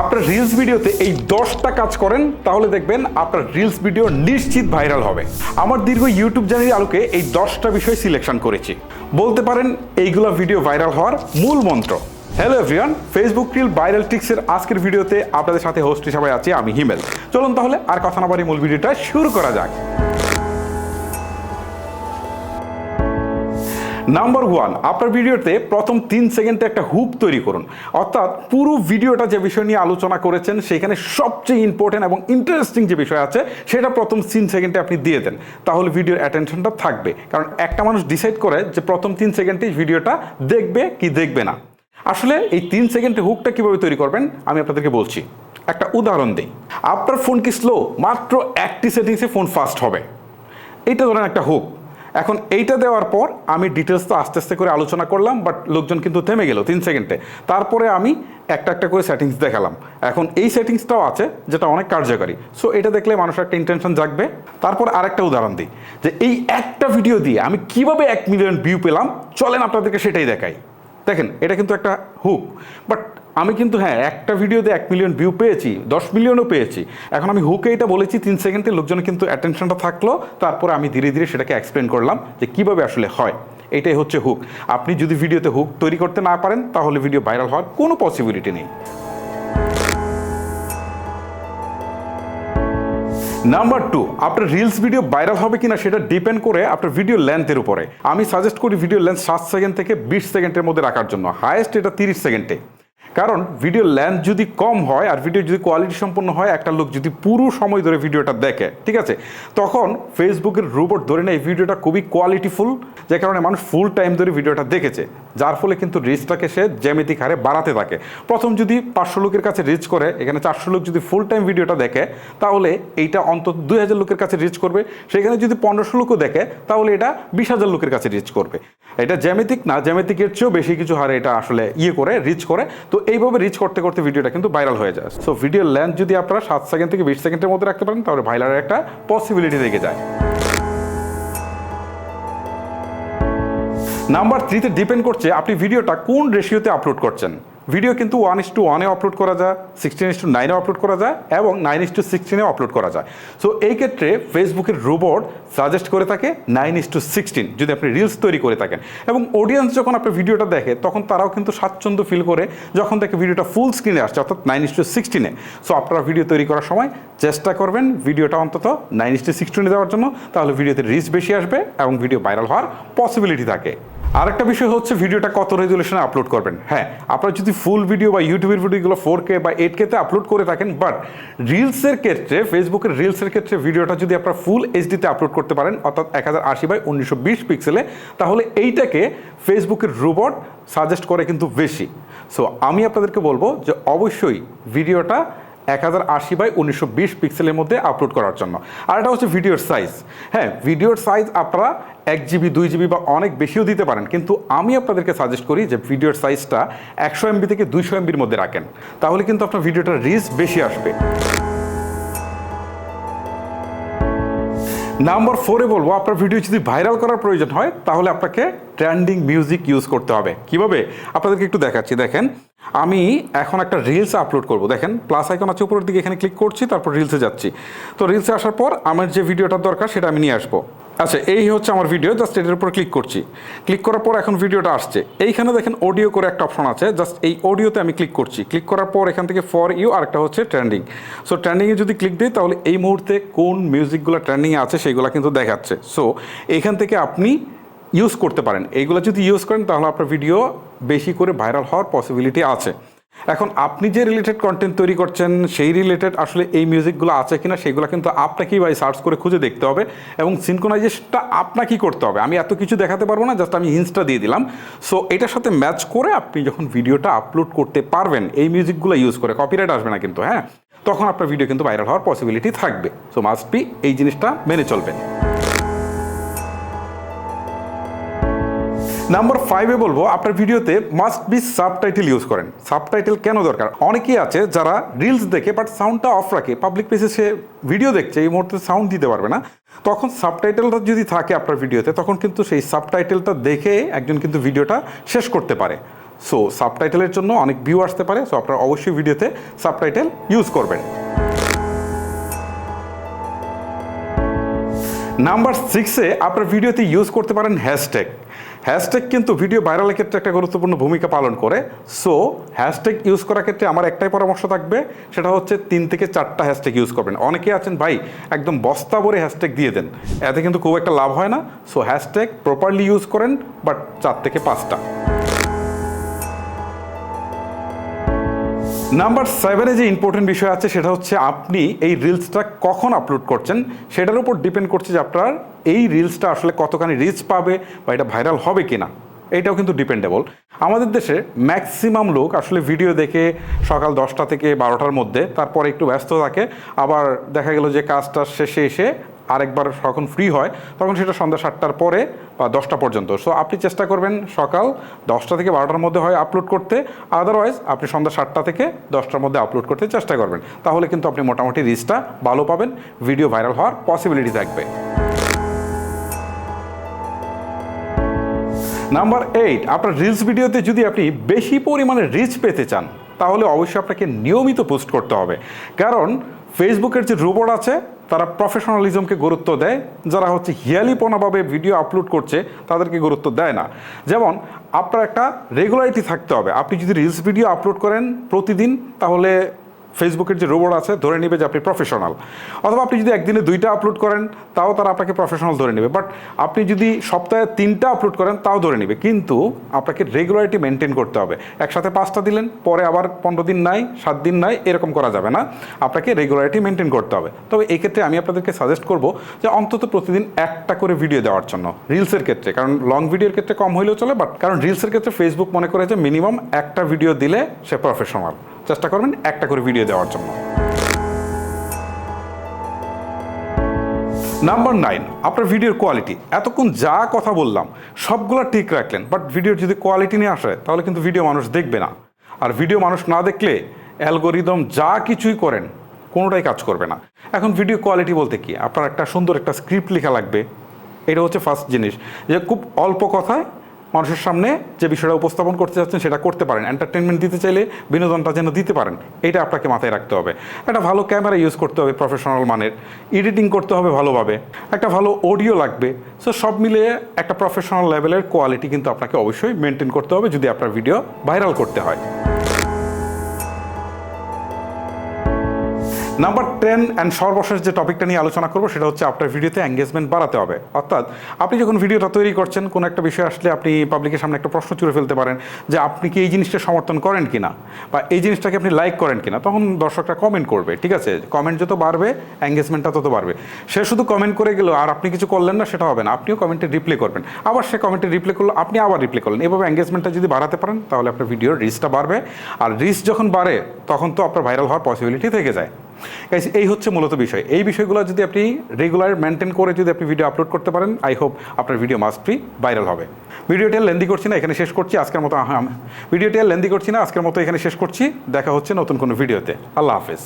আপনার রিলস ভিডিওতে এই 10টা কাজ করেন তাহলে দেখবেন আপনার রিলস ভিডিও নিশ্চিত ভাইরাল হবে। আমার দীর্ঘ ইউটিউব জার্নির আলোকে এই 10টা বিষয় সিলেকশন করেছি, বলতে পারেন এইগুলা ভিডিও ভাইরাল হওয়ার মূল মন্ত্র। Hello everyone, Facebook reel viral টিক্সের আজকের ভিডিওতে আপনাদের সাথে হোস্ট হিসাবে আছি আমি হিমেল। চলুন তাহলে আর কথা না বাড়িয়ে মূল ভিডিওটা শুরু করা যাক। নাম্বার 1, আপনার ভিডিওতে প্রথম 3 সেকেন্ডে একটা হুক তৈরি করুন। অর্থাৎ পুরো ভিডিওটা যে বিষয় নিয়ে আলোচনা করেছেন সেখানে সবচেয়ে ইম্পর্টেন্ট এবং ইন্টারেস্টিং যে বিষয় আছে সেটা প্রথম 3 সেকেন্ডে আপনি দিয়ে দেন, তাহলে ভিডিওর অ্যাটেনশনটা থাকবে। কারণ একটা মানুষ ডিসাইড করে যে প্রথম 3 সেকেন্ডেই ভিডিওটা দেখবে কি দেখবে না। আসলে এই 3 সেকেন্ডে হুকটা কীভাবে তৈরি করবেন আমি আপনাদেরকে বলছি। একটা উদাহরণ দিই, আপনার ফোন কি স্লো, মাত্র 1টি সেটিংসে ফোন ফাস্ট হবে, এইটা ধরেন একটা হুক। এখন এইটা দেওয়ার পর আমি ডিটেলস তো আস্তে আস্তে করে আলোচনা করলাম, বাট লোকজন কিন্তু থেমে গেল 3 সেকেন্ডে। তারপরে আমি একটা একটা করে সেটিংস দেখালাম। এখন এই সেটিংসটাও আছে যেটা অনেক কার্যকারী, সো এটা দেখলে মানুষের একটা ইন্টেনশন জাগবে। তারপর আরেকটা উদাহরণ দিই যে এই একটা ভিডিও দিয়ে আমি কিভাবে 1 মিলিয়ন ভিউ পেলাম, চলেন আপনাদেরকে সেটাই দেখাই। দেখেন এটা কিন্তু একটা হুক, বাট আমি কিন্তু একটা ভিডিওতে 1 মিলিয়ন ভিউ পেয়েছি, 10 মিলিয়নও পেয়েছি। এখন আমি হুকে এটা বলেছি 3 সেকেন্ডে, লোকজনের কিন্তু অ্যাটেনশনটা থাকলো। তারপরে আমি ধীরে ধীরে সেটাকে এক্সপ্লেন করলাম যে কীভাবে আসলে হয়। এটাই হচ্ছে হুক। আপনি যদি ভিডিওতে হুক তৈরি করতে না পারেন তাহলে ভিডিও ভাইরাল হওয়ার কোনো পসিবিলিটি নেই। নাম্বার 2, আপনার রিলস ভিডিও ভাইরাল হবে কিনা সেটা ডিপেন্ড করে আপনার ভিডিও লেন্থের উপরে। আমি সাজেস্ট করি ভিডিও লেন্থ 7 সেকেন্ড থেকে 20 সেকেন্ডের মধ্যে রাখার জন্য, হায়েস্ট এটা 30 সেকেন্ডে। কারণ ভিডিও লেন্থ যদি কম হয় আর ভিডিও যদি কোয়ালিটি সম্পন্ন হয়, একটা লোক যদি পুরো সময় ধরে ভিডিওটা দেখে, ঠিক আছে, তখন ফেসবুকের রোবট ধরে নেয় এই ভিডিওটা খুবই কোয়ালিটিফুল, যে কারণে মানুষ ফুল টাইম ধরে ভিডিওটা দেখেছে, যার ফলে কিন্তু রিচটাকে সে জ্যামিতিক হারে বাড়াতে থাকে। প্রথম যদি 500 লোকের কাছে রিচ করে, এখানে 400 লোক যদি ফুল টাইম ভিডিওটা দেখে তাহলে এইটা অন্তত 2000 লোকের কাছে রিচ করবে। সেখানে যদি 1500 লোকও দেখে তাহলে এটা 20,000 লোকের কাছে রিচ করবে। এটা জ্যামিতিক না, জ্যামিতিকের চেয়েও বেশি কিছু হারে এটা আসলে রিচ করে। তো এইভাবে রিচ করতে করতে ভিডিওটা কিন্তু ভাইরাল হয়ে যায়। সো ভিডিওর লেন্থ যদি আপনারা 7 সেকেন্ড থেকে 20 সেকেন্ডের মধ্যে রাখতে পারেন তাহলে ভাইরালের একটা পসিবিলিটি থেকে যায়। নাম্বার 3তে ডিপেন্ড করছে আপনি ভিডিওটা কোন রেশিওতে আপলোড করছেন। ভিডিও কিন্তু 1:1 আপলোড করা যায়, 16:9 আপলোড করা যায় এবং 9:16 আপলোড করা যায়। সো এই ক্ষেত্রে ফেসবুকের রোবট সাজেস্ট করে থাকে 9:16 যদি আপনি রিলস তৈরি করে থাকেন। এবং অডিয়েন্স যখন আপনার ভিডিওটা দেখে তখন তারাও কিন্তু স্বাচ্ছন্দ্য ফিল করে যখন দেখে ভিডিওটা ফুল স্ক্রিনে আসছে, অর্থাৎ 9:16। সো আপনারা ভিডিও তৈরি করার সময় চেষ্টা করবেন ভিডিওটা অন্তত 9:16 দেওয়ার জন্য, তাহলে ভিডিওতে রিচ বেশি আসবে এবং ভিডিও ভাইরাল হওয়ার পসিবিলিটি থাকে। আরেকটা বিষয় হচ্ছে ভিডিওটা কত রেজুলেশনে আপলোড করবেন। আপনারা যদি ফুল ভিডিও বা ইউটিউবের ভিডিওগুলো 4K বা 8Kতে আপলোড করে থাকেন, বাট রিলসের ক্ষেত্রে, ফেসবুকের রিলসের ক্ষেত্রে ভিডিওটা যদি আপনারা ফুল এইচডিতে আপলোড করতে পারেন, অর্থাৎ 1080x1920 পিক্সেলে, তাহলে এইটাকে ফেসবুকের রোবট সাজেস্ট করে কিন্তু বেশি। সো আমি আপনাদেরকে বলবো যে অবশ্যই ভিডিওটা 1080x1920 পিক্সেলের মধ্যে আপলোড করার জন্য। আর এটা হচ্ছে ভিডিওর সাইজ। ভিডিওর সাইজ আপনারা 1 GB 2 GB বা অনেক বেশিও দিতে পারেন, কিন্তু আমি আপনাদেরকে সাজেস্ট করি যে ভিডিওর সাইজটা 100 MB থেকে 200 MBর মধ্যে রাখেন, তাহলে কিন্তু আপনার ভিডিওটার রিচ বেশি আসবে। নাম্বার 4-এ বলবো আপনার ভিডিও যদি ভাইরাল করার প্রয়োজন হয় তাহলে আপনাকে ট্রেন্ডিং মিউজিক ইউজ করতে হবে। কিভাবে আপনাদেরকে একটু দেখাচ্ছি। দেখেন আমি এখন একটা রিলস আপলোড করব। দেখেন প্লাস আইকন আছে উপরের দিকে, এখানে ক্লিক করছি, তারপর রিলসে যাচ্ছি। তো রিলসে আসার পর আমার যে ভিডিওটার দরকার সেটা আমি নিয়ে আসবো। আচ্ছা, এই হচ্ছে আমার ভিডিও, জাস্ট এটার উপর ক্লিক করছি। ক্লিক করার পর এখন ভিডিওটা আসছে। এইখানে দেখেন অডিও করে একটা অপশন আছে, জাস্ট এই অডিওতে আমি ক্লিক করছি। ক্লিক করার পর এখান থেকে ফর ইউ আরেকটা হচ্ছে ট্রেন্ডিং। সো ট্রেন্ডিংয়ে যদি ক্লিক দিই তাহলে এই মুহূর্তে কোন মিউজিকগুলো ট্রেন্ডিংয়ে আছে সেইগুলো কিন্তু দেখাচ্ছে। সো এখান থেকে আপনি ইউজ করতে পারেন। এইগুলো যদি ইউজ করেন তাহলে আপনার ভিডিও বেশি করে ভাইরাল হওয়ার পসিবিলিটি আছে। এখন আপনি যে রিলেটেড কন্টেন্ট তৈরি করছেন সেই রিলেটেড আসলে এই মিউজিকগুলো আছে কিনা সেগুলো কিন্তু আপনাকেই সার্চ করে খুঁজে দেখতে হবে, এবং সিনক্রোনাইজেশনটা আপনাকেই করতে হবে। আমি এত কিছু দেখাতে পারবো না, জাস্ট আমি হিন্টসটা দিয়ে দিলাম। সো এটার সাথে ম্যাচ করে আপনি যখন ভিডিওটা আপলোড করতে পারবেন এই মিউজিকগুলো ইউজ করে, কপিরাইট আসবে না কিন্তু, তখন আপনার ভিডিও কিন্তু ভাইরাল হওয়ার পসিবিলিটি থাকবে। সো মাস্ট বি এই জিনিসটা মেনে চলবেন। নাম্বার 5-এ বলবো আপনার ভিডিওতে মাস্ট বি সাবটাইটেল ইউজ করেন। সাবটাইটেল কেন দরকার? অনেকেই আছে যারা রিলস দেখে বাট সাউন্ডটা অফ রাখে, পাবলিক প্লেসে সে ভিডিও দেখছে, এই মুহূর্তে সাউন্ড দিতে পারবে না। তখন সাবটাইটেলটা যদি থাকে আপনার ভিডিওতে তখন কিন্তু সেই সাবটাইটেলটা দেখে একজন কিন্তু ভিডিওটা শেষ করতে পারে। সো সাবটাইটেলের জন্য অনেক ভিউ আসতে পারে, সো আপনারা অবশ্যই ভিডিওতে সাবটাইটেল ইউজ করবেন। নাম্বার 6-এ আপনার ভিডিওতে ইউজ করতে পারেন হ্যাশট্যাগ। হ্যাশট্যাগ কিন্তু ভিডিও ভাইরালের ক্ষেত্রে একটা গুরুত্বপূর্ণ ভূমিকা পালন করে। সো হ্যাশট্যাগ ইউজ করার ক্ষেত্রে আমার একটাই পরামর্শ থাকবে, সেটা হচ্ছে 3 থেকে 4টা হ্যাশট্যাগ ইউজ করবেন। অনেকে আছেন ভাই একদম বস্তা ভরে হ্যাশট্যাগ দিয়ে দেন, এতে কিন্তু খুব একটা লাভ হয় না। সো হ্যাশট্যাগ প্রপারলি ইউজ করেন, বাট 4 থেকে 5টা। নাম্বার 7-এ যে ইম্পর্টেন্ট বিষয় আছে সেটা হচ্ছে আপনি এই রিলসটা কখন আপলোড করছেন সেটার উপর ডিপেন্ড করছে যে আপনার এই রিলসটা আসলে কতখানি রিচ পাবে বা এটা ভাইরাল হবে কিনা, এইটাও কিন্তু ডিপেন্ডেবল। আমাদের দেশে ম্যাক্সিমাম লোক আসলে ভিডিও দেখে সকাল 10টা থেকে 12টার মধ্যে, তারপরে একটু ব্যস্ত থাকে, আবার দেখা গেল যে কাজটা শেষে এসে আরেকবার যখন ফ্রি হয় তখন সেটা সন্ধ্যা 7টার পরে বা 10টা পর্যন্ত। সো আপনি চেষ্টা করবেন সকাল 10টা থেকে 12টার মধ্যে হয় আপলোড করতে, আদারওয়াইজ আপনি সন্ধ্যা 7টা থেকে 10টার মধ্যে আপলোড করতে চেষ্টা করবেন, তাহলে কিন্তু আপনি মোটামুটি রিচটা ভালো পাবেন, ভিডিও ভাইরাল হওয়ার পসিবিলিটি থাকবে। নাম্বার 8, আপনার রিলস ভিডিওতে যদি আপনি বেশি পরিমাণে রিচ পেতে চান তাহলে অবশ্যই আপনাকে নিয়মিত পোস্ট করতে হবে, কারণ ফেসবুকের যে রোবট আছে তারা প্রফেশনালিজমকে গুরুত্ব দেয়, যারা হচ্ছে হিয়ালিপনাভাবে ভিডিও আপলোড করছে তাদেরকে গুরুত্ব দেয় না। যেমন আপনার একটা রেগুলারিটি থাকতে হবে, আপনি যদি রিলস ভিডিও আপলোড করেন প্রতিদিন তাহলে ফেসবুকের যে রোবট আছে ধরে নেবে যে আপনি প্রফেশনাল, অথবা আপনি যদি একদিনে 2টা আপলোড করেন তাও তারা আপনাকে প্রফেশনাল ধরে নেবে, বাট আপনি যদি সপ্তাহে 3টা আপলোড করেন তাও ধরে নেবে, কিন্তু আপনাকে রেগুলারিটি মেনটেন করতে হবে। একসাথে 5টা দিলেন, পরে আবার 15 দিন নাই, 7 দিন নাই, এরকম করা যাবে না, আপনাকে রেগুলারিটি মেনটেন করতে হবে। তবে এই ক্ষেত্রে আমি আপনাদেরকে সাজেস্ট করব যে অন্তত প্রতিদিন একটা করে ভিডিও দেওয়ার জন্য রিলসের ক্ষেত্রে, কারণ লং ভিডিওর ক্ষেত্রে কম হইলেও চলে, বাট কারণ রিলসের ক্ষেত্রে ফেসবুক মনে করে যে মিনিমাম একটা ভিডিও দিলে সে প্রফেশনাল, চেষ্টা করবেন একটা করে ভিডিও দেওয়ার জন্য। নাম্বার 9, আপনার ভিডিওর কোয়ালিটি। এতক্ষণ যা কথা বললাম সবগুলো ঠিক রাখলেন, বাট ভিডিওর যদি কোয়ালিটি নিয়ে আসে তাহলে কিন্তু ভিডিও মানুষ দেখবে না, আর ভিডিও মানুষ না দেখলে অ্যালগোরিদম যা কিছুই করেন কোনোটাই কাজ করবে না। এখন ভিডিও কোয়ালিটি বলতে কি, আপনার একটা সুন্দর একটা স্ক্রিপ্ট লেখা লাগবে, এটা হচ্ছে ফার্স্ট জিনিস, যে খুব অল্প কথায় মানুষের সামনে যে বিষয়টা উপস্থাপন করতে যাচ্ছেন সেটা করতে পারেন, এন্টারটেনমেন্ট দিতে চাইলে বিনোদনটা যেন দিতে পারেন, এটা আপনাকে মাথায় রাখতে হবে। একটা ভালো ক্যামেরা ইউজ করতে হবে প্রফেশনাল মানের, এডিটিং করতে হবে ভালোভাবে, একটা ভালো অডিও লাগবে। সো সব মিলিয়ে একটা প্রফেশনাল লেভেলের কোয়ালিটি কিন্তু আপনাকে অবশ্যই মেনটেন করতে হবে যদি আপনার ভিডিও ভাইরাল করতে হয়। নাম্বার 10 অ্যান্ড সর্বশেষ যে টপিকটা নিয়ে আলোচনা করবো সেটা হচ্ছে আপনার ভিডিওতে এঙ্গেজমেন্ট বাড়াতে হবে। অর্থাৎ আপনি যখন ভিডিওটা তৈরি করছেন, কোনো একটা বিষয় আসলে আপনি পাবলিকের সামনে একটা প্রশ্ন ছুড়ে ফেলতে পারেন যে আপনি কি এই জিনিসটা সমর্থন করেন কিনা, বা এই জিনিসটাকে আপনি লাইক করেন কিনা, তখন দর্শকরা কমেন্ট করবে, ঠিক আছে? কমেন্ট যত বাড়বে এঙ্গেজমেন্টটা তত বাড়বে। সে শুধু কমেন্ট করে গেল আর আপনি কিছু করলেন না, সেটা হবে না, আপনিও কমেন্টে রিপ্লাই করবেন, আবার সে কমেন্টে রিপ্লাই করলো, আপনি আবার রিপ্লাই করলেন, এভাবে এঙ্গেজমেন্টটা যদি বাড়াতে পারেন তাহলে আপনার ভিডিওর রিচটা বাড়বে, আর রিচ যখন বাড়ে তখন তো আপনার ভাইরাল হওয়ার পসিবিলিটি থেকে যায়। এই হচ্ছে মূলত বিষয়। এই বিষয়গুলো যদি আপনি রেগুলার মেনটেন করে যদি আপনি ভিডিও আপলোড করতে পারেন, আই হোপ আপনার ভিডিও মাস্ট বি ভাইরাল হবে। ভিডিওটি লেন্দি করছি না, এখানে শেষ করছি আজকের মতো। ভিডিওটি লেন্দি করছি না, আজকের মতো এখানে শেষ করছি। দেখা হচ্ছে নতুন কোনো ভিডিওতে। আল্লাহ হাফেজ।